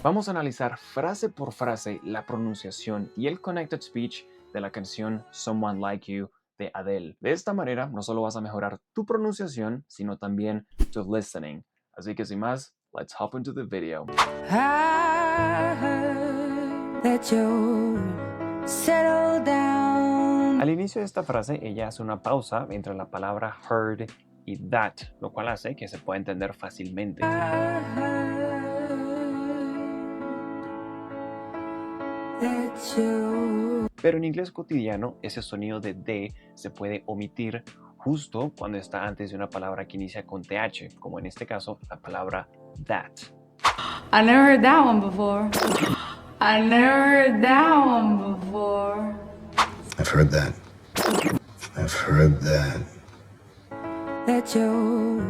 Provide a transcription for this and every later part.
Vamos a analizar frase por frase la pronunciación y el connected speech de la canción Someone Like You de Adele. De esta manera, no solo vas a mejorar tu pronunciación, sino también tu listening. Así que sin más, let's hop into the video. I heard that you settled down. Al inicio de esta frase, ella hace una pausa entre la palabra heard y that, lo cual hace que se pueda entender fácilmente. I heard that you. Pero en inglés cotidiano, ese sonido de D se puede omitir justo cuando está antes de una palabra que inicia con TH, como en este caso la palabra that. I never heard that one before. I never heard that one before. I've heard that. I've heard that. That you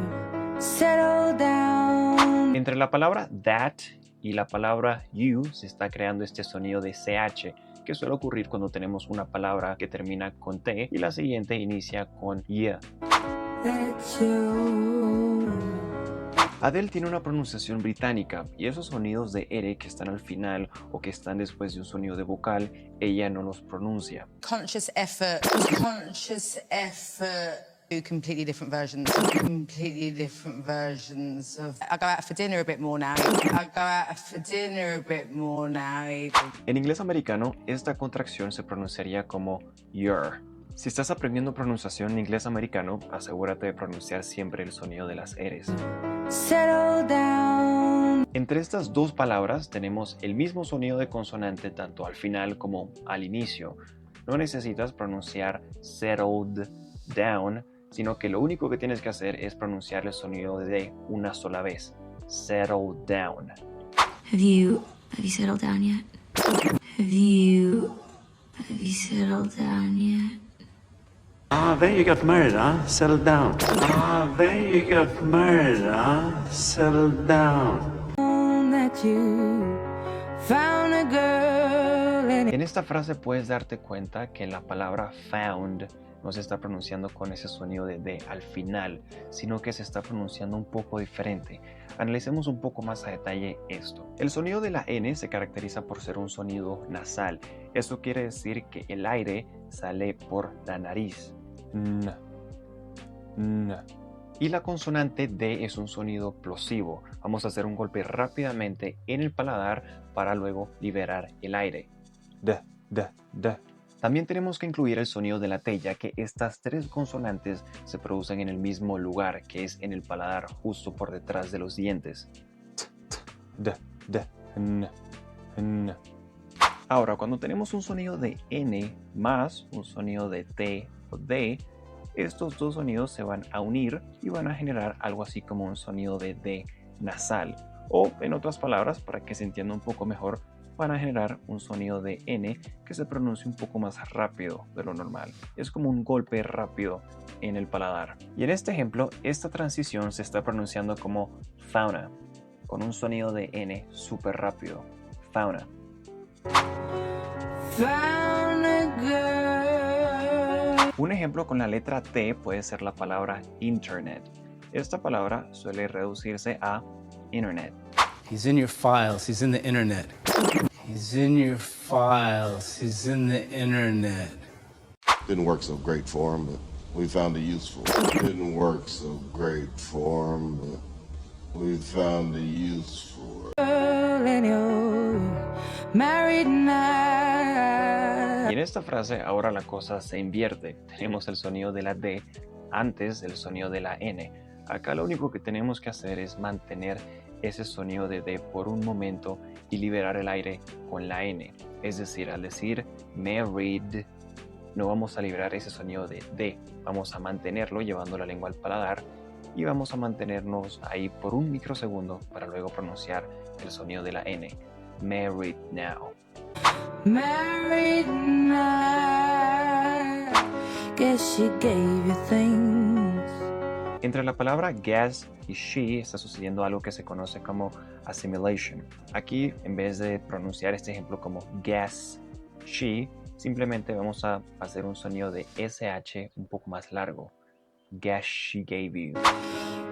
settled down. Entre la palabra that y la palabra you se está creando este sonido de CH, que suele ocurrir cuando tenemos una palabra que termina con T y la siguiente inicia con Y. That you. Adele tiene una pronunciación británica y esos sonidos de R que están al final o que están después de un sonido de vocal, ella no los pronuncia. Conscious effort. Two completely different versions of I go out for dinner a bit more now. En inglés americano, esta contracción se pronunciaría como your. Si estás aprendiendo pronunciación en inglés americano, asegúrate de pronunciar siempre el sonido de las R's. Settle down. Entre estas dos palabras tenemos el mismo sonido de consonante tanto al final como al inicio. No necesitas pronunciar settled down, sino que lo único que tienes que hacer es pronunciar el sonido de D una sola vez. Settle down. Have you settled down yet? Have you settled down yet? Ah, there you got married, huh? Settle down. Ah, there you got married, huh? Settle down. That you found a girl and En esta frase puedes darte cuenta que la palabra found no se está pronunciando con ese sonido de D al final, sino que se está pronunciando un poco diferente. Analicemos un poco más a detalle esto. El sonido de la N se caracteriza por ser un sonido nasal. Esto quiere decir que el aire sale por la nariz. N. Y la consonante D es un sonido plosivo. Vamos a hacer un golpe rápidamente en el paladar para luego liberar el aire. D. También tenemos que incluir el sonido de la T, ya que estas tres consonantes se producen en el mismo lugar, que es en el paladar, justo por detrás de los dientes. N. Ahora, cuando tenemos un sonido de N más un sonido de T o D, estos dos sonidos se van a unir y van a generar algo así como un sonido de D nasal. O, en otras palabras, para que se entienda un poco mejor, van a generar un sonido de N que se pronuncia un poco más rápido de lo normal. Es como un golpe rápido en el paladar. Y en este ejemplo, esta transición se está pronunciando como fauna, con un sonido de N súper rápido. Fauna. found a girl. Un ejemplo con la letra T puede ser la palabra internet. Esta palabra suele reducirse a internet. He's in your files. He's in the internet. He's in your files. He's in the internet. Didn't work so great for him, but we found it useful. Didn't work so great for him, but we found it useful. And you're married now. Y en esta frase ahora la cosa se invierte. Tenemos el sonido de la D antes del sonido de la N. Acá lo único que tenemos que hacer es mantener ese sonido de D por un momento y liberar el aire con la N. Es decir, al decir married, no vamos a liberar ese sonido de D. Vamos a mantenerlo llevando la lengua al paladar y vamos a mantenernos ahí por un microsegundo para luego pronunciar el sonido de la N. Married now. Married now. Guess she gave you things. Entre la palabra guess y she está sucediendo algo que se conoce como assimilation. Aquí, en vez de pronunciar este ejemplo como guess she, simplemente vamos a hacer un sonido de SH un poco más largo. Guess she gave you.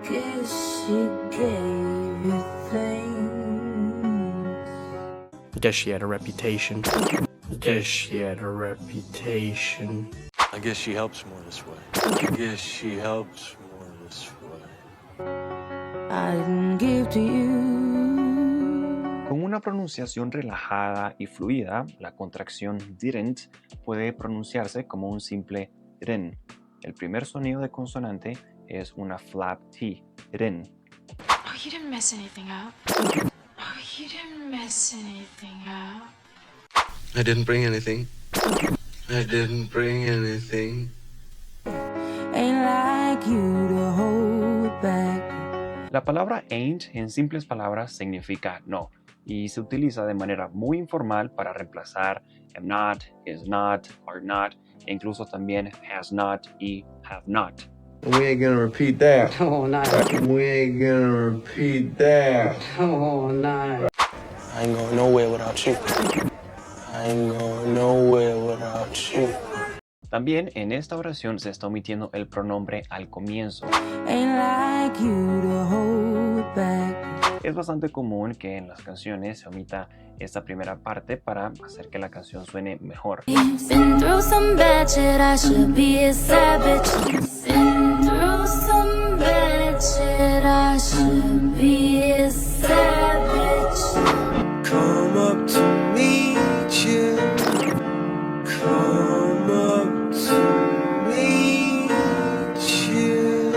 Guess she gave you things. Guess she had a reputation. Guess she had a reputation. I guess she helps more this way. I guess she helps more this way. I didn't give to you. Con una pronunciación relajada y fluida, la contracción didn't puede pronunciarse como un simple ren. El primer sonido de consonante es una flap T, ren. Oh, you didn't mess anything up. Oh, you didn't mess anything up. I didn't bring anything. I didn't bring anything. Ain't like you to hold back. La palabra ain't en simples palabras significa no y se utiliza de manera muy informal para reemplazar am not, is not, are not e incluso también has not y have not. We ain't gonna repeat that. Oh, not. We ain't gonna repeat that. Oh, not. I ain't going nowhere without you. I ain't going nowhere without you. También en esta oración se está omitiendo el pronombre al comienzo. Ain't like you to hold back. Es bastante común que en las canciones se omita esta primera parte para hacer que la canción suene mejor. Been through some bad shit, I should be a savage. Been through some bad shit, I should be a savage. Come up to meet you. Come up to meet you.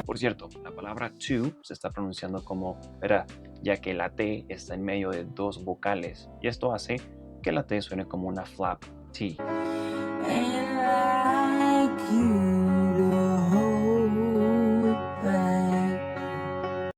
Por cierto, la palabra to se está pronunciando como ra, ya que la T está en medio de dos vocales y esto hace que la T suene como una flap T. Ain't like you to hold back.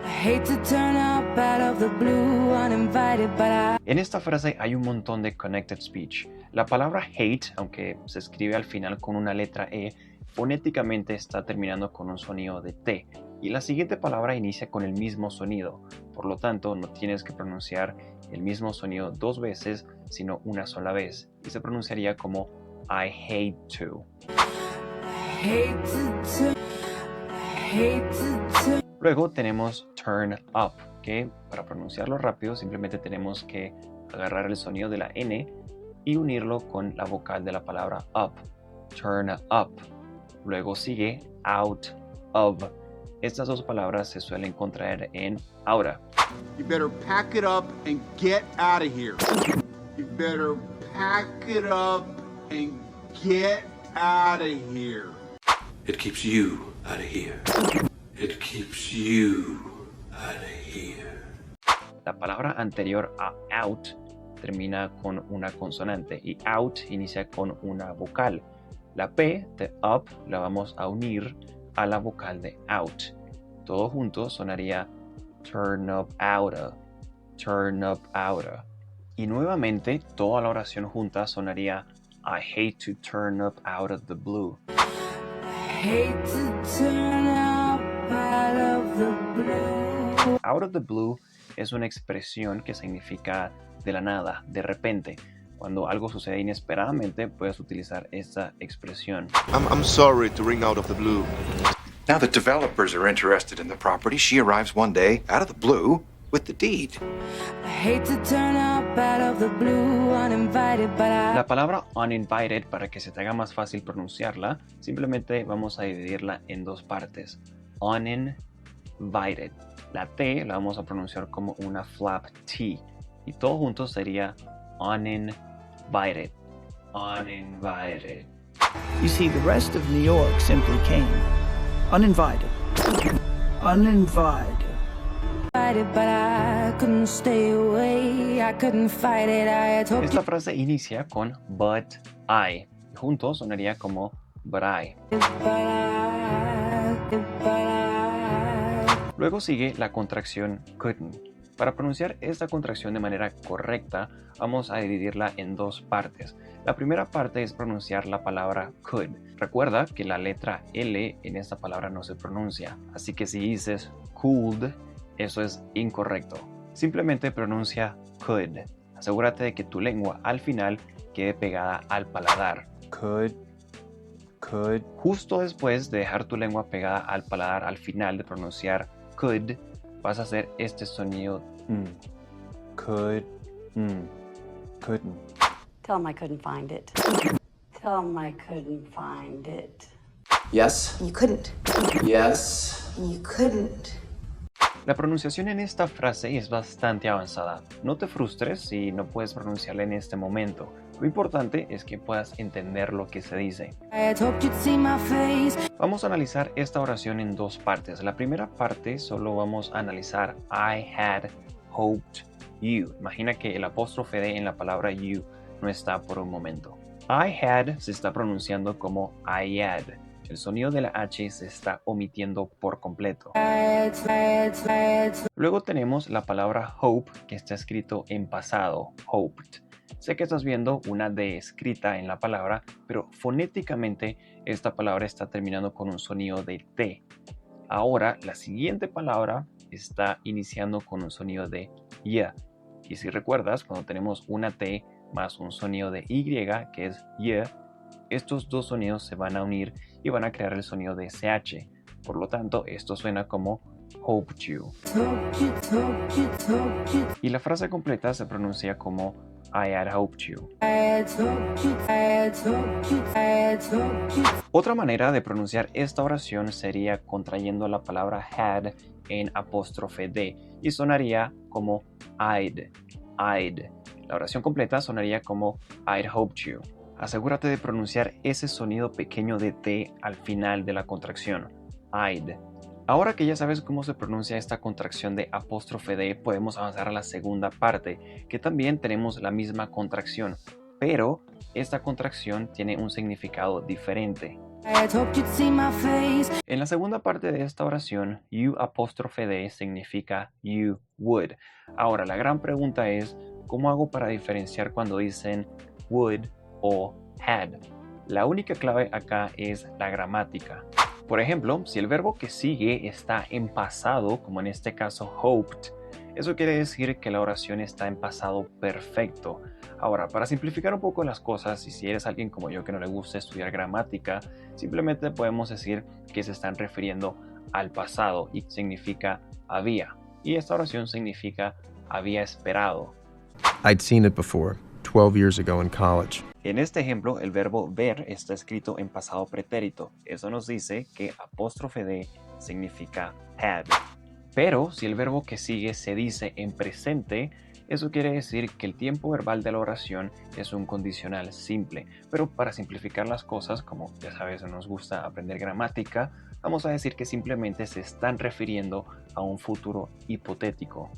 I hate to turn up out of the blue uninvited, but I... En esta frase hay un montón de connected speech. La palabra hate, aunque se escribe al final con una letra E, fonéticamente está terminando con un sonido de T y la siguiente palabra inicia con el mismo sonido. Por lo tanto, no tienes que pronunciar el mismo sonido dos veces, sino una sola vez. Y se pronunciaría como I hate to. Luego tenemos turn up, que para pronunciarlo rápido simplemente tenemos que agarrar el sonido de la N y unirlo con la vocal de la palabra up. Turn up. Luego sigue out of. Estas dos palabras se suelen contraer en ahora. You better pack it up and get out of here. You better pack it up and get out of here. It keeps you out of here. It keeps you out of here. La palabra anterior a out termina con una consonante y out inicia con una vocal. La P de up la vamos a unir a la vocal de out. Todo junto sonaría turn up outa, turn up outa. Y nuevamente toda la oración junta sonaría I hate to turn up out of the blue. Hate to turn up out of the blue. Out of the blue es una expresión que significa de la nada, de repente. Cuando algo sucede inesperadamente, puedes utilizar esta expresión. I'm sorry to ring out of the blue. Now that developers are interested in the property, she arrives one day, out of the blue, with the deed. I hate to turn up out of the blue uninvited, but I... La palabra uninvited, para que se te haga más fácil pronunciarla, simplemente vamos a dividirla en dos partes. Uninvited. La T la vamos a pronunciar como una flap T. Y todo junto sería uninvited. Uninvited. You see, the rest of New York simply came. Uninvited. Uninvited. But I couldn't stay away. I couldn't fight it. I had hoped... Esta frase inicia con but I. Y juntos sonaría como but I. Luego sigue la contracción couldn't. Para pronunciar esta contracción de manera correcta, vamos a dividirla en dos partes. La primera parte es pronunciar la palabra could. Recuerda que la letra L en esta palabra no se pronuncia, así que si dices could, eso es incorrecto. Simplemente pronuncia could. Asegúrate de que tu lengua al final quede pegada al paladar. Could. Justo después de dejar tu lengua pegada al paladar al final de pronunciar could, vas a hacer este sonido Couldn't. Tell him I couldn't find it. Tell him I couldn't find it. Yes. You couldn't. Yes. You couldn't. La pronunciación en esta frase es bastante avanzada. No te frustres si no puedes pronunciarla en este momento. Lo importante es que puedas entender lo que se dice. Vamos a analizar esta oración en dos partes. La primera parte solo vamos a analizar I had hoped you. Imagina que el apóstrofe D en la palabra you no está por un momento. I had se está pronunciando como I had. El sonido de la H se está omitiendo por completo. Luego tenemos la palabra hope, que está escrito en pasado, hoped. Sé que estás viendo una D escrita en la palabra, pero fonéticamente esta palabra está terminando con un sonido de T. Ahora, la siguiente palabra está iniciando con un sonido de Y. Y si recuerdas, cuando tenemos una T más un sonido de Y, que es Y, estos dos sonidos se van a unir y van a crear el sonido de SH. Por lo tanto, esto suena como hoped you. Y la frase completa se pronuncia como I had hoped you. Otra manera de pronunciar esta oración sería contrayendo la palabra had en apóstrofe D y sonaría como I'd. La oración completa sonaría como I'd hoped you. Asegúrate de pronunciar ese sonido pequeño de T al final de la contracción, I'd. Ahora que ya sabes cómo se pronuncia esta contracción de apóstrofe D, podemos avanzar a la segunda parte, que también tenemos la misma contracción, pero esta contracción tiene un significado diferente. En la segunda parte de esta oración, you apóstrofe D significa you would. Ahora, la gran pregunta es, ¿cómo hago para diferenciar cuando dicen would o had? La única clave acá es la gramática. Por ejemplo, si el verbo que sigue está en pasado, como en este caso hoped, eso quiere decir que la oración está en pasado perfecto. Ahora, para simplificar un poco las cosas, y si eres alguien como yo que no le gusta estudiar gramática, simplemente podemos decir que se están refiriendo al pasado y significa había. Y esta oración significa había esperado. I'd seen it before, 12 years ago in college. En este ejemplo, el verbo ver está escrito en pasado pretérito. Eso nos dice que apóstrofe D significa had. Pero si el verbo que sigue se dice en presente, eso quiere decir que el tiempo verbal de la oración es un condicional simple. Pero para simplificar las cosas, como ya sabes, nos gusta aprender gramática, vamos a decir que simplemente se están refiriendo a un futuro hipotético.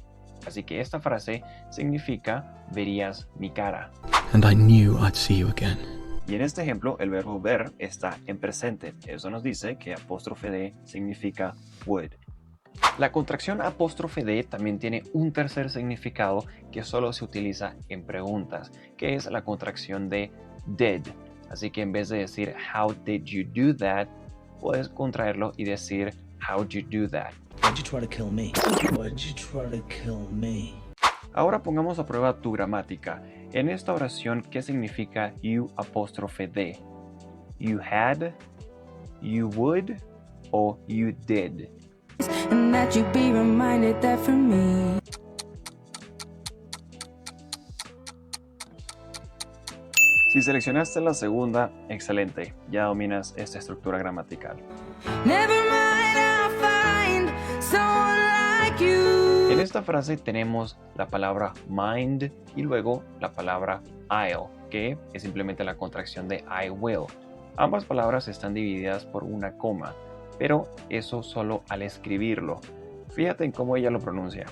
Así que esta frase significa verías mi cara. And I knew I'd see you again. Y en este ejemplo, el verbo ver está en presente. Eso nos dice que apóstrofe D significa would. La contracción apóstrofe D también tiene un tercer significado que solo se utiliza en preguntas, que es la contracción de did. Así que en vez de decir how did you do that, puedes contraerlo y decir how'd you do that. Why'd you try to kill me? Why'd you try to kill me? Ahora pongamos a prueba tu gramática. En esta oración, ¿qué significa you apóstrofe D? You had, you would, o you did. And that you be reminded that for me. Si seleccionaste la segunda, excelente. Ya dominas esta estructura gramatical. Never mind, I'll find someone like you. En esta frase tenemos la palabra mind y luego la palabra I'll, que es simplemente la contracción de I will. Ambas palabras están divididas por una coma, pero eso solo al escribirlo. Fíjate en cómo ella lo pronuncia.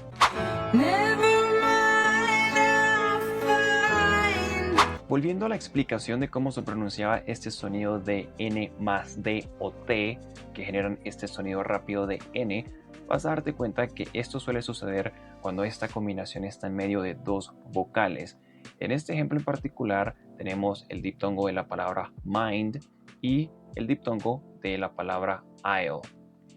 Volviendo a la explicación de cómo se pronunciaba este sonido de N más D o T, que generan este sonido rápido de N, vas a darte cuenta que esto suele suceder cuando esta combinación está en medio de dos vocales. En este ejemplo en particular tenemos el diptongo de la palabra mind y el diptongo de la palabra I'll.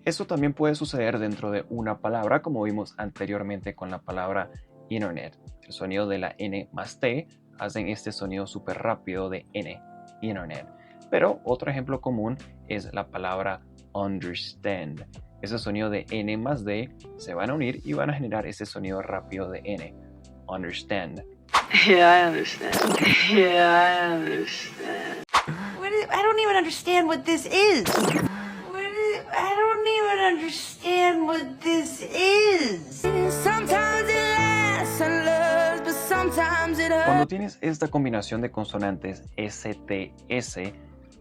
Esto también puede suceder dentro de una palabra, como vimos anteriormente con la palabra internet. El sonido de la N más T hacen este sonido súper rápido de N, internet. Pero otro ejemplo común es la palabra understand. Ese sonido de N más D se van a unir y van a generar ese sonido rápido de N, understand. Yeah, I understand. Yeah, I understand. I don't even understand what this is. I don't even understand what this is. Sometimes it lasts and loves, but sometimes it hurts. Cuando tienes esta combinación de consonantes STS,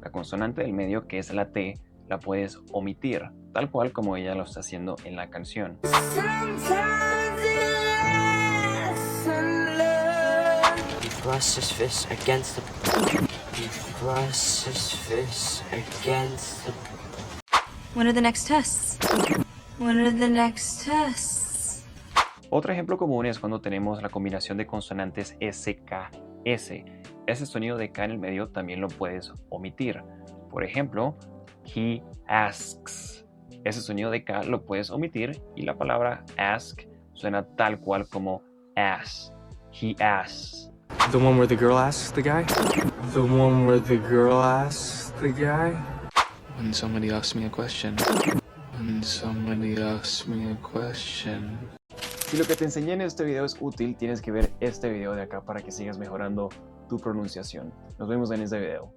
la consonante del medio, que es la T, la puedes omitir, tal cual como ella lo está haciendo en la canción. Sometimes it lasts and loves. He thrusts his fist against the... He thrusts his fist against the... When are the next tests? When are the next tests? Otro ejemplo común es cuando tenemos la combinación de consonantes SKS. Ese sonido de K en el medio también lo puedes omitir. Por ejemplo, he asks. Ese sonido de K lo puedes omitir y la palabra ask suena tal cual como ass. He asks. The one where the girl asks the guy? The one where the girl asks the guy? When somebody asks me a question. When somebody asks me a question. Si lo que te enseñé en este video es útil, tienes que ver este video de acá para que sigas mejorando tu pronunciación. Nos vemos en este video.